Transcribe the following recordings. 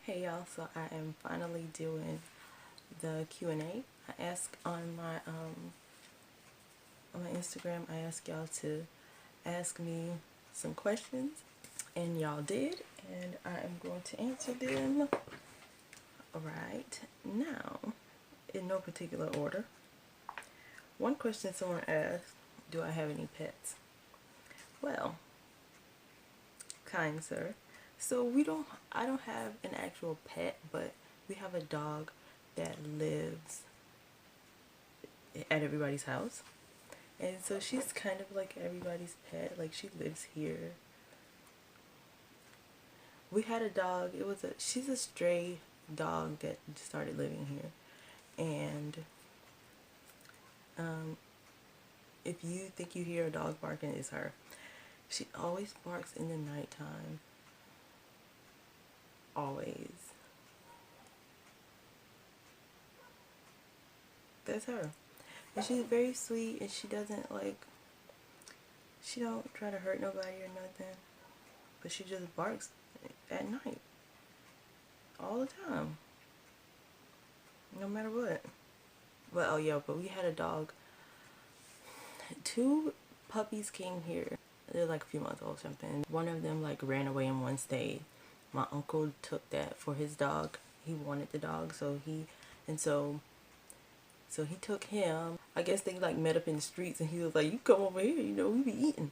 Hey y'all, so I am finally doing the Q&A. I asked on my Instagram, I asked y'all to ask me some questions, and y'all did, and I am going to answer them right now in no particular order. One question someone asked, do I have any pets? Well, kind sir, so I don't have an actual pet, but we have a dog that lives at everybody's house. And so she's kind of like everybody's pet. Like, she lives here. We had a dog. She's a stray dog that started living here. And if you think you hear a dog barking, it's her. She always barks in the nighttime. Always. That's her. And she's very sweet, and she don't try to hurt nobody or nothing. But she just barks at night. All the time. No matter what. Well, oh yeah, but we had a dog. Two puppies came here. They're like a few months old or something. One of them like ran away and one stayed. My uncle took that for his dog. He wanted the dog, so he took him. I guess they like met up in the streets, and he was like, "You come over here, we be eating."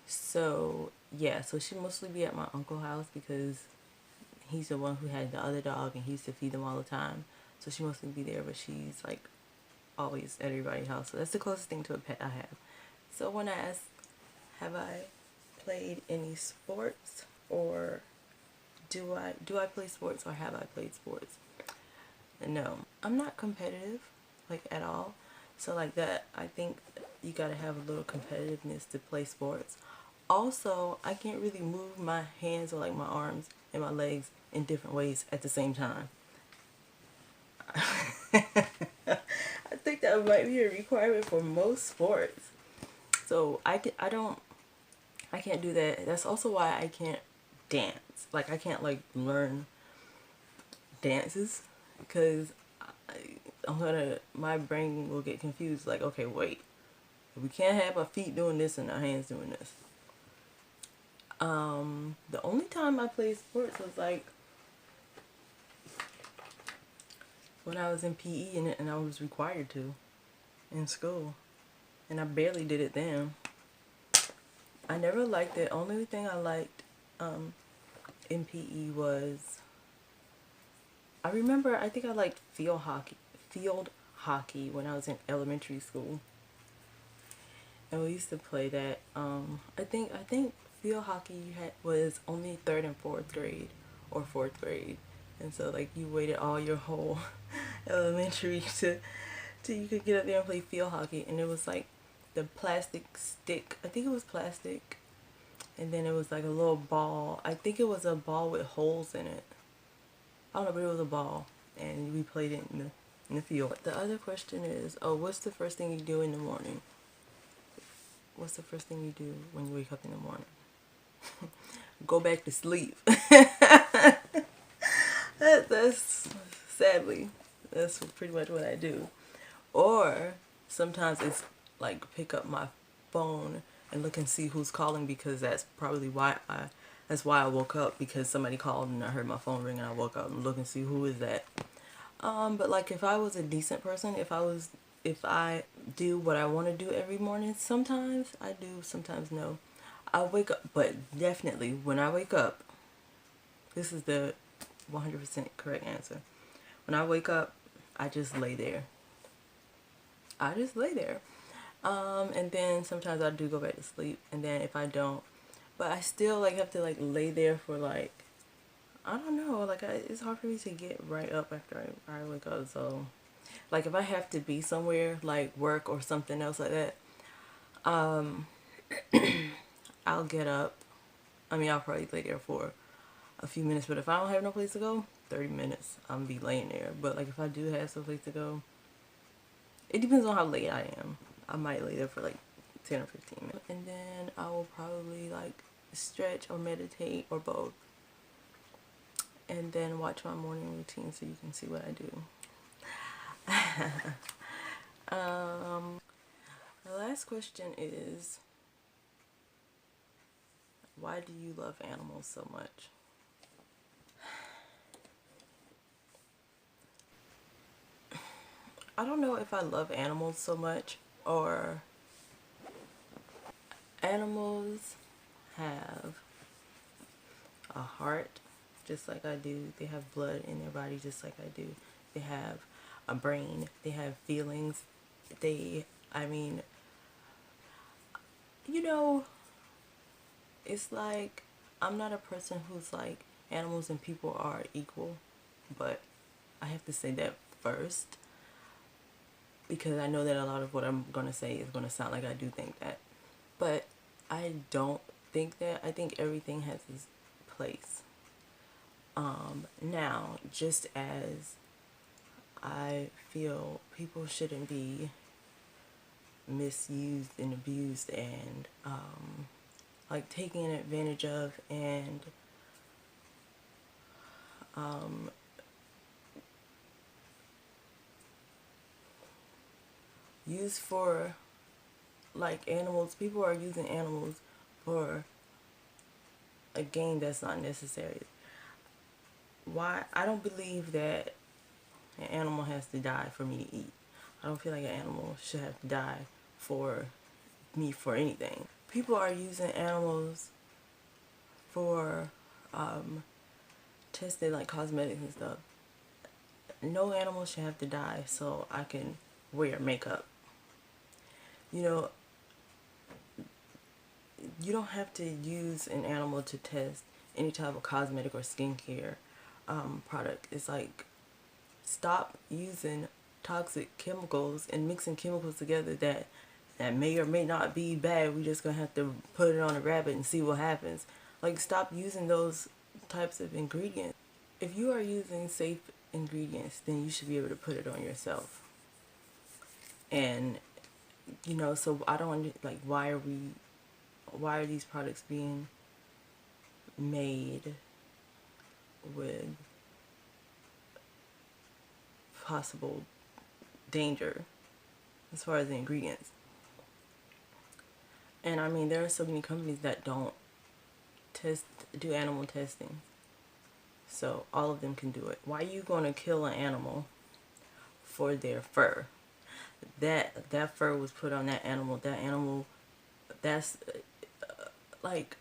So yeah, so she mostly be at my uncle's house because he's the one who had the other dog, and he used to feed them all the time. So she mostly be there, but she's like always at everybody's house. So that's the closest thing to a pet I have. So when I asked, have I played any sports, or do I play sports, or have I played sports? No, I'm not competitive, like, at all. So like that, I think you gotta have a little competitiveness to play sports. Also, I can't really move my hands or like my arms and my legs in different ways at the same time. I think that might be a requirement for most sports. So I can't do that. That's also why I can't dance. Like, I can't like learn dances because my brain will get confused. Like, okay, wait, we can't have our feet doing this and our hands doing this. The only time I played sports was like when I was in PE, and I was required to in school, and I barely did it then. I never liked it. Only thing I liked in PE was, I remember, I think I liked field hockey when I was in elementary school, and we used to play that. I think field hockey was only 3rd and 4th grade, or 4th grade, and so like you waited all your whole elementary till you could get up there and play field hockey. And it was like the plastic stick. I think it was plastic, and then it was like a little ball. I think it was a ball with holes in it. I don't know, but it was a ball, and we played it in the field. The other question is, oh, what's the first thing you do in the morning? What's the first thing you do when you wake up in the morning? Go back to sleep. That's sadly, that's pretty much what I do. Or sometimes it's like pick up my phone and look and see who's calling, because that's why I woke up, because somebody called and I heard my phone ring and I woke up and look and see who is that. But like, if I was a decent person, if I do what I want to do every morning, sometimes I do, sometimes no. I wake up, but definitely when I wake up, this is the 100% correct answer. When I wake up, I just lay there. I just lay there. And then sometimes I do go back to sleep, and then if I don't, but I still like have to like lay there for like, I don't know, like it's hard for me to get right up after I wake up. So like, if I have to be somewhere like work or something else like that, I'll get up. I mean, I'll probably lay there for a few minutes, but if I don't have no place to go, 30 minutes, I'm gonna be laying there. But like, if I do have some place to go, it depends on how late I am. I might lay there for like 10 or 15 minutes. And then I will probably like stretch or meditate or both. and then watch my morning routine so you can see what I do. The last question is, why do you love animals so much? I don't know if I love animals so much, or animals have a heart just like I do. They have blood in their body just like I do. They have a brain. They have feelings. I mean, you know, it's like, I'm not a person who's like, animals and people are equal, but I have to say that first, because I know that a lot of what I'm going to say is going to sound like I do think that. But I don't think that. I think everything has its place. Now, just as I feel people shouldn't be misused and abused and like taken advantage of and used for, like, animals. People are using animals for a gain that's not necessary. Why? I don't believe that an animal has to die for me to eat. I don't feel like an animal should have to die for me for anything. People are using animals for testing, like, cosmetics and stuff. No animal should have to die so I can wear makeup. You know, you don't have to use an animal to test any type of cosmetic or skincare product. It's like, stop using toxic chemicals and mixing chemicals together that may or may not be bad. We just gonna have to put it on a rabbit and see what happens. Like, stop using those types of ingredients. If you are using safe ingredients, then you should be able to put it on yourself. And so I don't, like, why are these products being made with possible danger as far as the ingredients? And I mean, there are so many companies that don't do animal testing, so all of them can do it. Why are you going to kill an animal for their fur? That fur was put on that animal. That animal, that's like,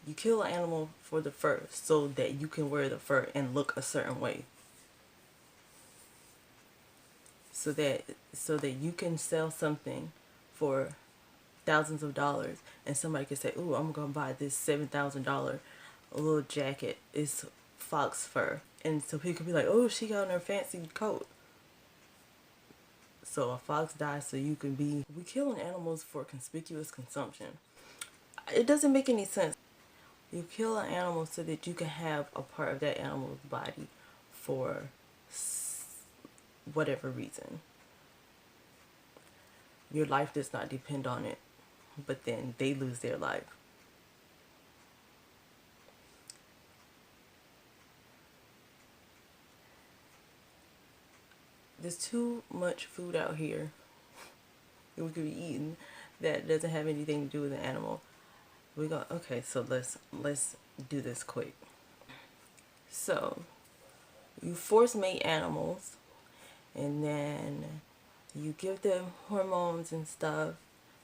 you kill an animal for the fur so that you can wear the fur and look a certain way. So that you can sell something for thousands of dollars, and somebody could say, "Ooh, I'm gonna buy this $7,000 little jacket. It's fox fur," and so people could be like, "Oh, she got on her fancy coat." So a fox dies so you can be. We killing animals for conspicuous consumption. It doesn't make any sense. You kill an animal so that you can have a part of that animal's body for whatever reason. Your life does not depend on it, but then they lose their life. There's too much food out here that we could be eating that doesn't have anything to do with the animal. Okay, so let's do this quick. So you force mate animals, and then you give them hormones and stuff.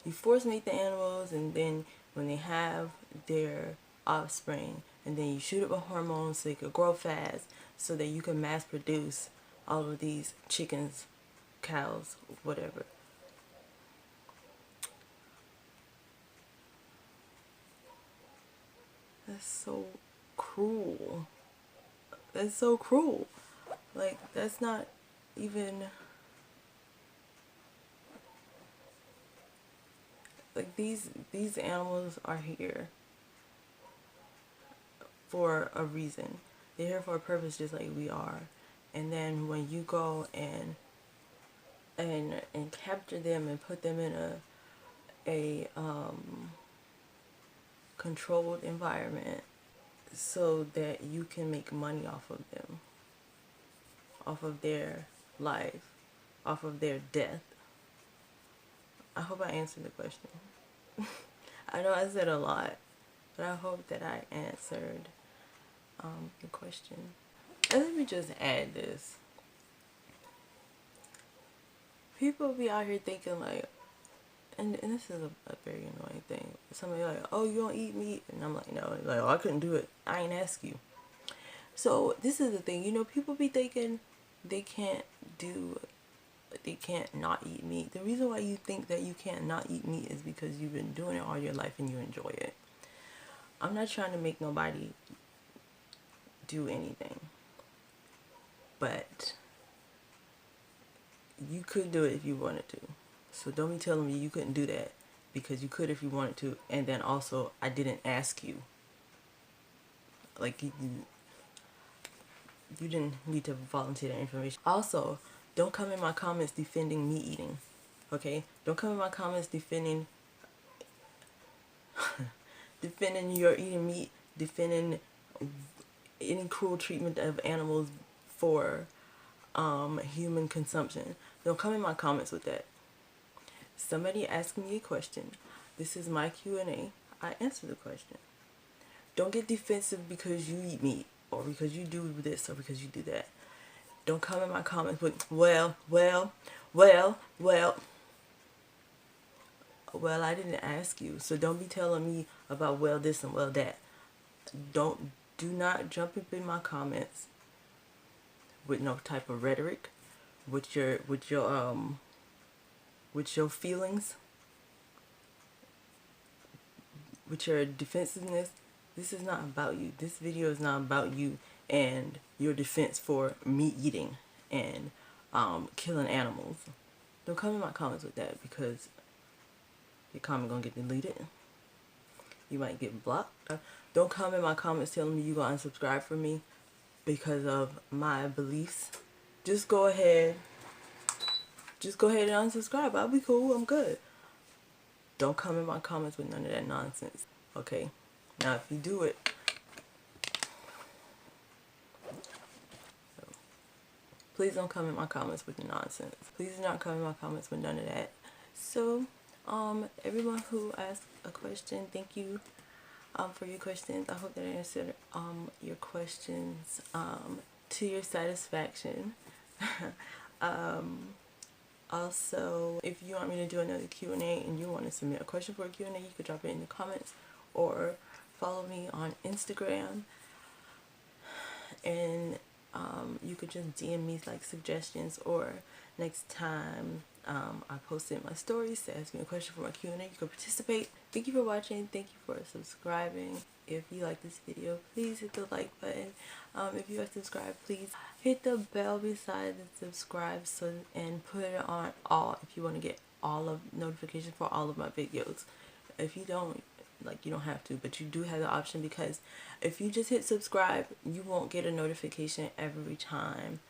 You force mate the animals, and then when they have their offspring, and then you shoot it with hormones so they could grow fast, so that you can mass produce all of these chickens, cows, whatever. That's so cruel. That's so cruel. Like, that's not even, like, these animals are here for a reason. They're here for a purpose, just like we are. And then when you go and capture them and put them in a controlled environment, so that you can make money off of them, off of their life, off of their death. I hope I answered the question. I know I said a lot, but I hope that I answered the question. And let me just add this. People be out here thinking like, and this is a very annoying thing. Somebody like, oh, you don't eat meat? And I'm like, no. Like, oh, I couldn't do it. I ain't ask you. So this is the thing. You know, people be thinking they can't not eat meat. The reason why you think that you can't not eat meat is because you've been doing it all your life and you enjoy it. I'm not trying to make nobody do anything, but you could do it if you wanted to. So don't be telling me you couldn't do that, because you could if you wanted to, and then also I didn't ask you. Like you didn't need to volunteer that information. Also, don't come in my comments defending me eating. Okay? Don't come in my comments defending your eating meat, defending any cruel treatment of animals for human consumption. Don't come in my comments with that. Somebody asked me a question. This is my Q&A. I answer the question. Don't get defensive because you eat meat, or because you do this, or because you do that. Don't come in my comments with, well, I didn't ask you. So don't be telling me about well this and well that. Do not jump up in my comments with no type of rhetoric, with your feelings, with your defensiveness. This is not about you. This video is not about you and your defense for meat eating and killing animals. Don't come in my comments with that, because your comment gonna get deleted. You might get blocked. Don't come in my comments telling me you gonna unsubscribe from me because of my beliefs. Just go ahead and unsubscribe. I'll be cool. I'm good. Don't come in my comments with none of that nonsense. Okay? Now, if you do it, please don't come in my comments with the nonsense. Please do not come in my comments with none of that. So, everyone who asked a question, thank you for your questions. I hope that I answered your questions to your satisfaction. Also, if you want me to do another Q&A and you want to submit a question for a Q&A, you could drop it in the comments or follow me on Instagram, and you could just DM me like suggestions, or next time I post it in my stories to ask me a question for my Q&A, you can participate. Thank you for watching. Thank you for subscribing. If you like this video, please hit the like button. If you are subscribed, please hit the bell beside the subscribe and put it on all if you want to get all of notifications for all of my videos. If you don't, like, you don't have to, but you do have the option, because if you just hit subscribe, you won't get a notification every time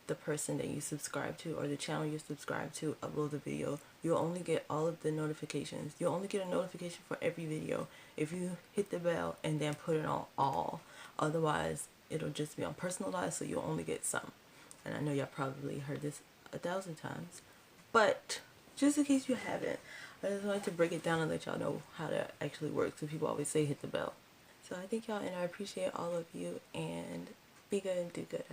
the person that you subscribe to or the channel you subscribe to upload the video. You'll only get all of the notifications. You'll only get a notification for every video if you hit the bell and then put it on all. Otherwise, it'll just be on personalized, so you'll only get some. And I know y'all probably heard this 1,000 times, but just in case you haven't, I just wanted to break it down and let y'all know how that actually works. So people always say hit the bell. So I thank y'all, and I appreciate all of you, and be good and do good.